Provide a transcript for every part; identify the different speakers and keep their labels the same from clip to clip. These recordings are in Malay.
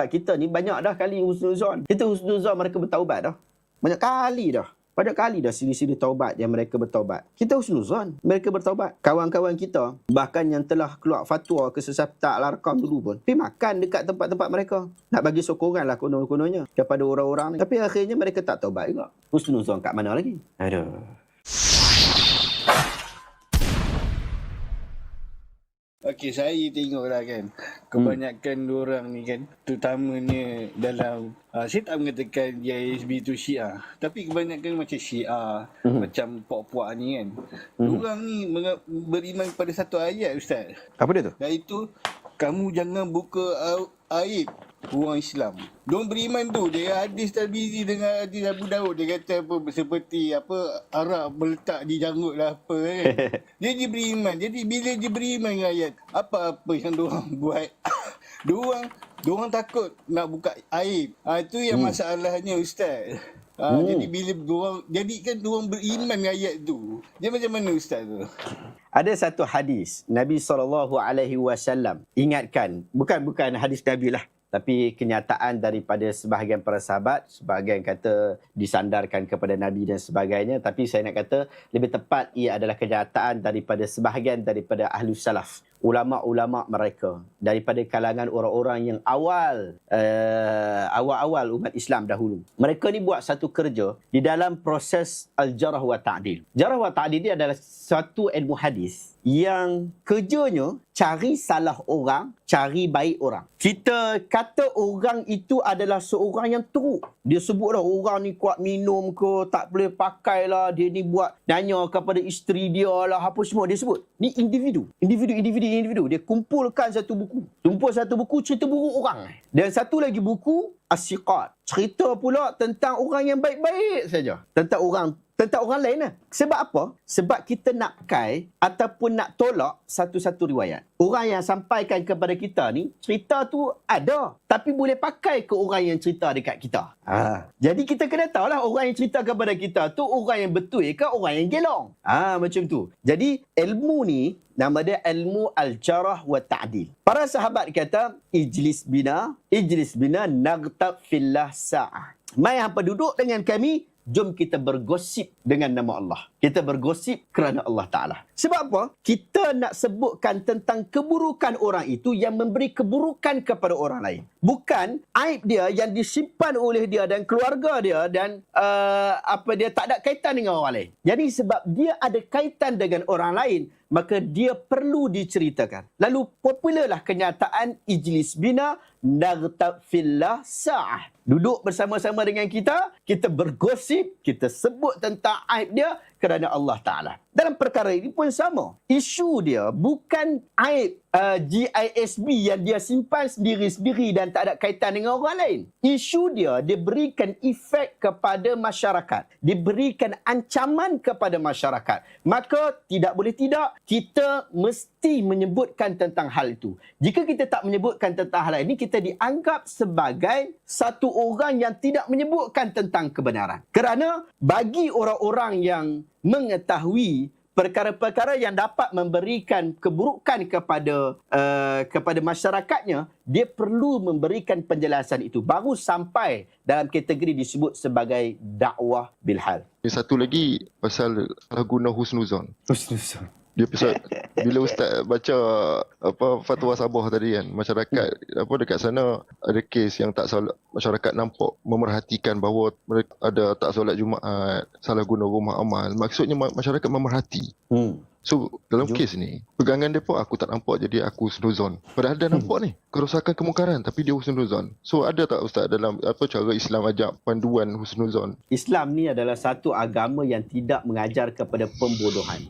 Speaker 1: Sebab kita ni banyak dah kali husnuzon. Kita husnuzon mereka bertaubat dah. Banyak kali dah. Banyak kali dah siri-siri taubat yang mereka bertaubat. Kita husnuzon, mereka bertaubat. Kawan-kawan kita, bahkan yang telah keluar fatwa kesesatan Al-Arqam dulu pun, pergi makan dekat tempat-tempat mereka. Nak bagi sokongan lah konon-kononnya kepada orang-orang ni. Tapi akhirnya mereka tak taubat juga. Husnuzon kat mana lagi? Aduh.
Speaker 2: Okey, saya tengoklah kan, kebanyakan diorang ni kan, terutamanya dalam, saya tak mengatakan JSB tu Syiah, tapi kebanyakan macam Syiah, macam puak-puak ni kan, diorang ni beriman pada satu ayat, Ustaz.
Speaker 1: Apa dia tu?
Speaker 2: Iaitu, kamu jangan buka aib orang Islam. Diorang beriman tu. Dia hadis Tirmizi dengan hadis Abu Daud. Dia kata apa, seperti apa, Arab meletak di janggut lah apa kan. Dia beriman. Jadi bila dia beriman dengan ayat, apa-apa yang diorang buat, diorang takut nak buka aib. Itu yang masalahnya, Ustaz. Jadi bila diorang beriman dengan ayat tu, dia macam mana, Ustaz tu?
Speaker 1: Ada satu hadis Nabi SAW ingatkan, bukan hadis Nabi lah, tapi kenyataan daripada sebahagian para sahabat, sebahagian kata disandarkan kepada Nabi dan sebagainya, tapi saya nak kata lebih tepat ia adalah kenyataan daripada sebahagian daripada ahli salaf, ulama-ulama mereka, daripada kalangan orang-orang yang awal-awal umat Islam dahulu. Mereka ni buat satu kerja di dalam proses al-jarh wa ta'dil. Jarh wa ta'dil ni adalah satu ilmu hadis yang kerjanya cari salah orang, cari baik orang. Kita kata orang itu adalah seorang yang teruk. Dia sebutlah orang ni kuat minum ke, tak boleh pakai lah, dia ni buat nanya kepada isteri dia lah, apa semua dia sebut. Ni individu. Dia kumpulkan satu buku. Cerita buruk orang. Dan satu lagi buku, As-Siqat. Cerita pula tentang orang yang baik-baik saja. Tentang orang lain lah. Sebab apa? Sebab kita nak pakai ataupun nak tolak satu-satu riwayat. Orang yang sampaikan kepada kita ni, cerita tu ada. Tapi boleh pakai ke orang yang cerita dekat kita. Jadi kita kena tahulah orang yang cerita kepada kita tu orang yang betul ke orang yang gelong. Macam tu. Jadi ilmu ni, nama dia ilmu al-jarh wa ta'dil. Para sahabat kata, ijlis bina nagtab fillah sa'ah. Mai hampa duduk dengan kami, jom kita bergosip dengan nama Allah. Kita bergosip kerana Allah Ta'ala. Sebab apa? Kita nak sebutkan tentang keburukan orang itu yang memberi keburukan kepada orang lain. Bukan aib dia yang disimpan oleh dia dan keluarga dia dan dia tak ada kaitan dengan orang lain. Jadi sebab dia ada kaitan dengan orang lain, maka dia perlu diceritakan. Lalu popularlah kenyataan ijlis bina nagtab fillah sa'ah. Duduk bersama-sama dengan kita bergosip, kita sebut tentang aib dia kerana Allah Ta'ala. Dalam perkara ini pun sama. Isu dia bukan aib GISB yang dia simpan sendiri-sendiri dan tak ada kaitan dengan orang lain. Isu dia berikan efek kepada masyarakat. Diberikan ancaman kepada masyarakat. Maka tidak boleh tidak, kita mesti menyebutkan tentang hal itu. Jika kita tak menyebutkan tentang hal ini, kita dianggap sebagai satu orang yang tidak menyebutkan tentang kebenaran. Kerana bagi orang-orang yang mengetahui perkara-perkara yang dapat memberikan keburukan kepada masyarakatnya, dia perlu memberikan penjelasan itu. Baru sampai dalam kategori disebut sebagai dakwah bilhal.
Speaker 3: Satu lagi pasal salah guna husnuzon. Dia pasal bila ustaz baca fatwa Sabah tadi kan, masyarakat dekat sana ada kes yang tak solat, masyarakat nampak memerhatikan bahawa mereka ada tak solat Jumaat, salah guna rumah amal. Maksudnya masyarakat memerhati. So dalam kes ni pegangan depa aku tak nampak, jadi aku husnuzon. Padahal dia nampak ni kerosakan kemungkaran tapi dia husnuzon. So ada tak ustaz dalam cara Islam ajak panduan husnuzon?
Speaker 1: Islam ni adalah satu agama yang tidak mengajar kepada pembodohan.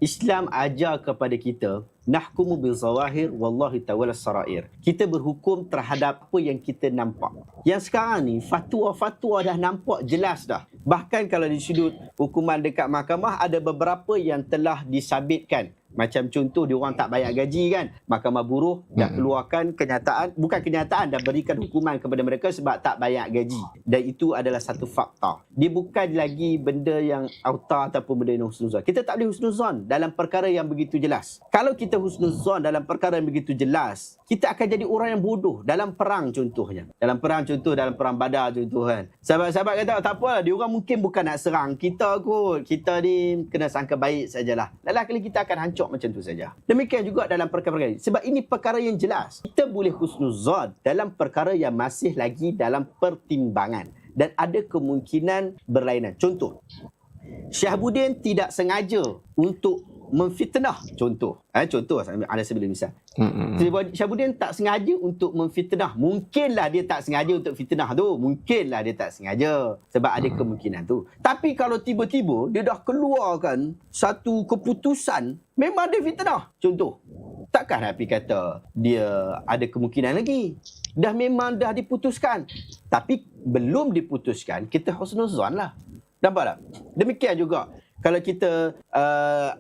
Speaker 1: Islam ajar kepada kita nahkumu bil zawahir wallahi ta'ala sarair. Kita berhukum terhadap apa yang kita nampak. Yang sekarang ni fatwa-fatwa dah nampak jelas dah. Bahkan kalau di sudut hukuman dekat mahkamah ada beberapa yang telah disabitkan Macam contoh dia orang tak bayar gaji kan. Mahkamah Buruh dah keluarkan kenyataan, bukan kenyataan, dah berikan hukuman kepada mereka sebab tak bayar gaji. Dan itu adalah satu fakta. Dia bukan lagi benda yang auta ataupun benda yang husnuzon. Kita tak boleh husnuzon dalam perkara yang begitu jelas. Kalau kita husnuzon dalam perkara yang begitu jelas, kita akan jadi orang yang bodoh dalam perang contohnya. Dalam perang Badar contoh kan. Sahabat-sahabat kata tak apalah, dia orang mungkin bukan nak serang kita kot. Kita ni kena sangka baik sajalah. Lain kali kita akan hancur macam tu saja. Demikian juga dalam perkara-perkara ini. Sebab ini perkara yang jelas. Kita boleh husnuzon dalam perkara yang masih lagi dalam pertimbangan dan ada kemungkinan berlainan. Contoh, Syahabuddin tidak sengaja untuk memfitnah. Contoh ada sebilah misal. Syahabuddin tak sengaja untuk memfitnah. Mungkinlah dia tak sengaja untuk fitnah tu. Mungkinlah dia tak sengaja. Sebab ada kemungkinan tu. Tapi kalau tiba-tiba dia dah keluarkan satu keputusan, memang dia fitnah. Contoh, takkan Nabi kata dia ada kemungkinan lagi. Memang dah diputuskan. Tapi belum diputuskan, kita husnuzan lah. Nampak tak? Demikian juga kalau kita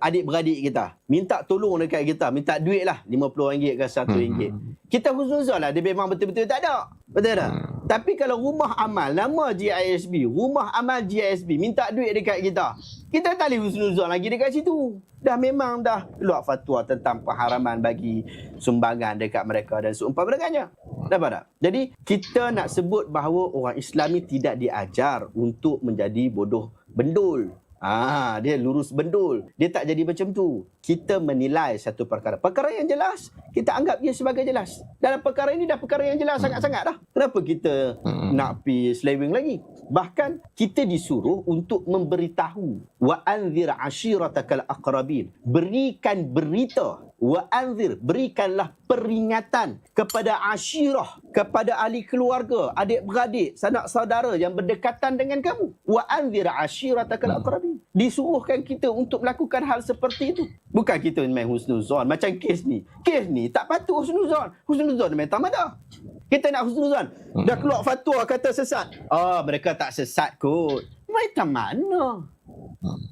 Speaker 1: adik-beradik kita minta tolong dekat kita, minta duit lah RM50 ke RM100. Kita husnuzon lah, dia memang betul-betul tak ada. Betul tak? Tapi kalau rumah amal, nama GISB, rumah amal GISB, minta duit dekat kita, kita tak boleh husnuzon lagi dekat situ. Memang dah keluar fatwa tentang pengharaman bagi sumbangan dekat mereka dan seumpama dengannya. Nampak tak? Jadi kita nak sebut bahawa orang Islam ni tidak diajar untuk menjadi bodoh bendul. Dia lurus bendul. Dia tak jadi macam tu. Kita menilai satu perkara. Perkara yang jelas, kita anggap dia sebagai jelas. Dalam perkara ini dah perkara yang jelas sangat-sangat dah. Kenapa kita nak pergi seleweng lagi? Bahkan kita disuruh untuk memberitahu. Wa anzir ashiratakal aqrabin. Berikan berita. Wa anzir, berikanlah peringatan kepada ashirah, kepada ahli keluarga, adik-beradik, sanak saudara yang berdekatan dengan kamu. Wa anzir ashiratakal aqrabin. Disuruhkan kita untuk melakukan hal seperti itu. Bukan kita main husnuzon macam kes ni. Kes ni tak patut husnuzon. Husnuzon main tamada. Kita nak husnuzon. Dah keluar fatwa kata sesat. Mereka tak sesat kot. Mereka mana?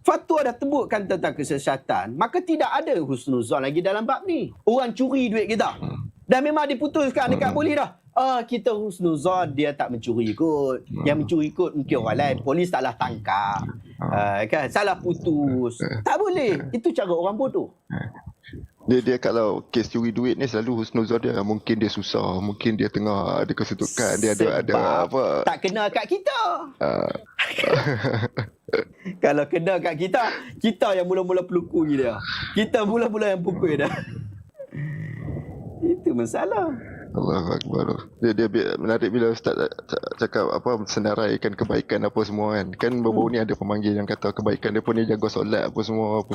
Speaker 1: Fatwa dah sebutkan tentang kesesatan, maka tidak ada husnuzon lagi dalam bab ni. Orang curi duit kita. Dan memang diputuskan dekat polis dah. Kita husnuzon dia tak mencuri kot. Yang mencuri kot mungkin orang lain. Polis taklah tangkap. Kan? Salah putus. Tak boleh. Itu cara orang bodoh.
Speaker 3: Dia kalau kes curi duit ni selalu husnuzon dia. Mungkin dia susah. Mungkin dia tengah ada kesetukan. Dia ada apa.
Speaker 1: Tak kena kat kita. Kalau kena kat kita, kita yang mula-mula pelukui dia. Kita mula-mula yang pukul dia. Itu masalah.
Speaker 3: Allahu Akbar. Dia menarik bila Ustaz cakap apa senaraikan kebaikan apa semua kan. Kan baru ni ada pemanggil yang kata kebaikan dia pun dia jaga solat apa semua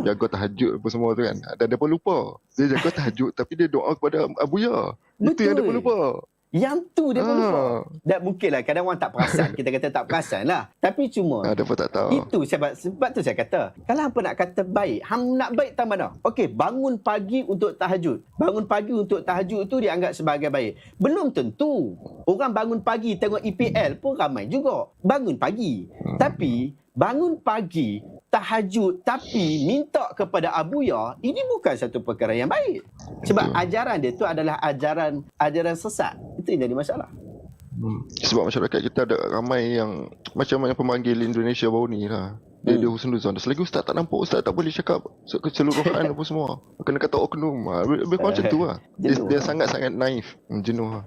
Speaker 3: jaga tahajud apa semua tu kan. Dan dia pun lupa. Dia jaga tahajud tapi dia doa kepada Abuya. Itu yang dia pun lupa.
Speaker 1: Yang tu dia pun lupa. Dan mungkinlah kadang orang tak perasan. Kita kata tak perasan lah. Tapi cuma
Speaker 3: dia pun tak tahu.
Speaker 1: Itu sebab tu saya kata, kalau hampa nak kata baik, nak baik tak mana? Okey, bangun pagi untuk tahajud. Bangun pagi untuk tahajud tu dianggap sebagai baik. Belum tentu. Orang bangun pagi tengok EPL pun ramai juga. Bangun pagi. Tapi bangun pagi tahajud tapi minta kepada Abuya, ini bukan satu perkara yang baik. Sebab ajaran dia tu adalah ajaran sesat. Itu yang jadi masalah.
Speaker 3: Sebab masyarakat kita ada ramai yang macam pemanggil Indonesia baru ni lah. Dia husnuzon. Selagi Ustaz tak nampak, Ustaz tak boleh cakap keseluruhan apa semua. Kena kata oknum. Lebih macam tu lah. Dia sangat-sangat naif. Jenuh lah.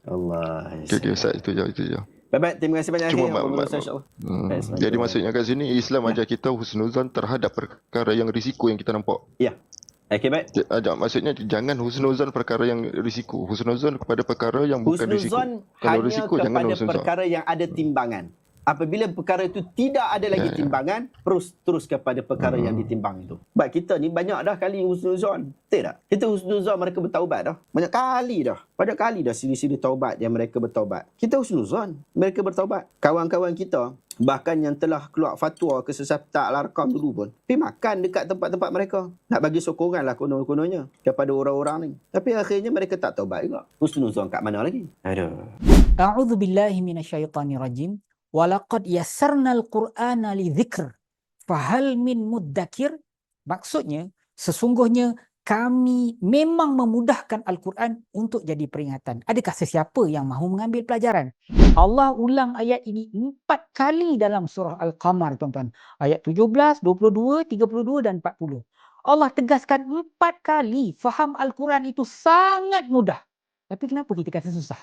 Speaker 1: Allah.
Speaker 3: Okay, Ustaz, itu je.
Speaker 1: Baik, terima kasih banyak.
Speaker 3: Jadi maksudnya kat sini Islam ajar kita husnuzon terhadap perkara yang risiko yang kita nampak.
Speaker 1: Ya. Okey, baik.
Speaker 3: Maksudnya jangan husnuzon perkara yang risiko. Husnuzon kepada perkara yang bukan risiko. Kalau risiko jangan husnuzon. Kepada perkara yang ada timbangan. Apabila perkara itu tidak ada lagi timbangan, terus kepada perkara yang ditimbang itu. Sebab kita ni banyak dah kali husnuzon. Betul tak? Kita husnuzon mereka bertaubat dah. Banyak kali dah siri-siri taubat yang mereka bertaubat. Kita husnuzon mereka bertaubat. Kawan-kawan kita bahkan yang telah keluar fatwa kesesatan Al-Arqam dulu pun pergi makan dekat tempat-tempat mereka. Nak bagi sokongan lah konon-kononnya kepada orang-orang ni. Tapi akhirnya mereka tak taubat juga. Husnuzon kat mana lagi? Aduh.
Speaker 4: A'udzubillahi minasyaitonirrajim. Walaqad yassarnal Qur'ana lidzikr fahal min muddakir. Maksudnya Sesungguhnya kami memang memudahkan Al-Quran untuk jadi peringatan. Adakah sesiapa yang mahu mengambil pelajaran? Allah ulang ayat ini 4 kali dalam surah Al-Qamar, tuan-tuan. Ayat 17, 22, 32 dan 40. Allah tegaskan 4 kali faham Al-Quran itu sangat mudah. Tapi kenapa kita kata susah?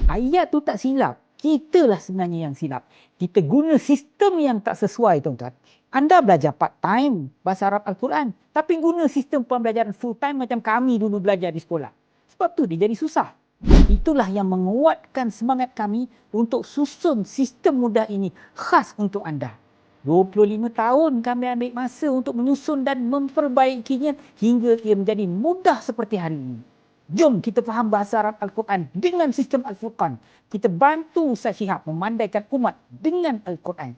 Speaker 4: Ayat tu tak silap. Kitalah sebenarnya yang silap. Kita guna sistem yang tak sesuai, tuan-tuan. Anda belajar part time bahasa Arab Al-Quran, tapi guna sistem pembelajaran full time macam kami dulu belajar di sekolah. Sebab tu dia jadi susah. Itulah yang menguatkan semangat kami untuk susun sistem mudah ini khas untuk anda. 25 tahun kami ambil masa untuk menyusun dan memperbaikinya hingga ia menjadi mudah seperti hari ini. Jom kita faham bahasa Arab Al-Quran dengan sistem Al-Furqan. Kita bantu Ustaz Syihab memandaikan umat dengan Al-Quran.